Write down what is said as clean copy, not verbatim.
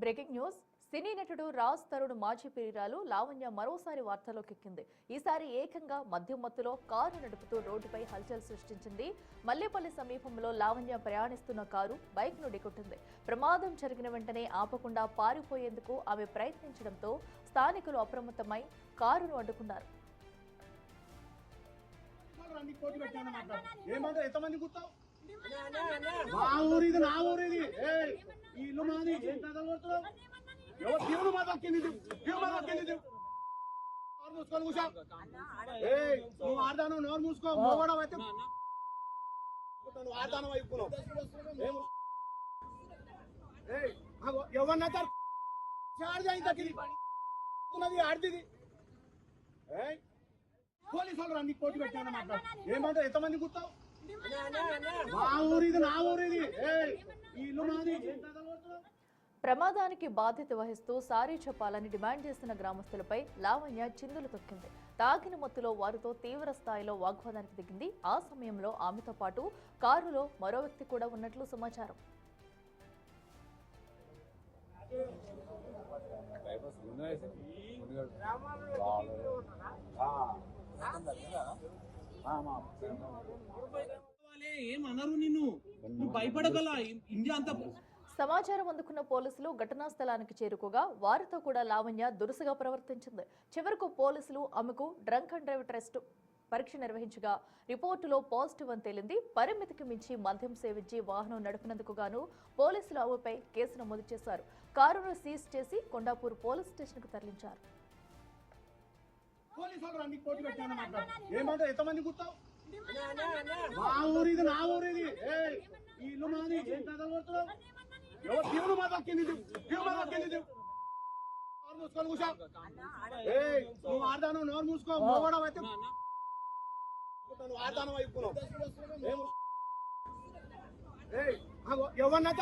Breaking news. సినీ నటుడు రాజ్ తరుణ్ మాజీ ప్రియురాలు లావణ్య మరోసారి వార్తల్లోకెక్కింది. ఈసారి ఏకంగా మద్యం మత్తులో కారు నడుపుతూ రోడ్డుపై హల్చల్ సృష్టించింది. మల్లేపల్లి సమీపంలో లావణ్య ప్రయాణిస్తున్న కారు బైక్ ను ఢీకొట్టింది. ప్రమాదం జరిగిన వెంటనే ఆపకుండా పారిపోయేందుకు ఆమె ప్రయత్నించడంతో స్థానికులు అప్రమత్తమై కారును అడ్డుకున్నారు. ఆడదాను నోరు మూసుకో మోగడం అయితే ఆడదానం అయిపోయినావు ఎవరన్నా ఆడిది పోలీసు వాళ్ళు అన్ని పోటీ పెట్టాను మాట్లాడు ఏమంటారు ఎంతమంది గుర్తావు మా ఊరిది నా ఊరిది ఈ ఇల్లు మాది. ప్రమాదానికి బాధ్యత వహిస్తూ సారీ చెప్పాలని డిమాండ్ చేసిన గ్రామస్తులపై లావణ్య చిందులు తొక్కింది. తాగిన మత్తులో వారితో తీవ్ర స్థాయిలో వాగ్వాదానికి దిగింది. ఆ సమయంలో ఆమెతో పాటు కారులో మరో వ్యక్తి కూడా ఉన్నట్లు సమాచారం. ఏమన్నారు నిన్ను భయపడగల ఇండియా అంతా. సమాచారం అందుకున్న పోలీసులు ఘటనా స్థలానికి చేరుకోగా వారితో కూడా లావణ్య దురుసుగా ప్రవర్తించింది. చివరకు పోలీసులు ఆమెకు డ్రంక్ అండ్ డ్రైవ్ టెస్ట్ పరీక్ష నిర్వహించగా రిపోర్టులో పాజిటివ్ అని తేలింది. పరిమితికి మించి మద్యం సేవించి వాహనం నడిపినందుకు గాను పోలీసులు ఆమెపై కేసు నమోదు చేశారు. కారును సీజ్ చేసి కొండాపూర్ పోలీస్ స్టేషన్ కు తరలించారు. ఆడదాను నోరు మూసుకో మోగడం అయితే ఆడదానం అయిపోయినావు ఎవరన్నా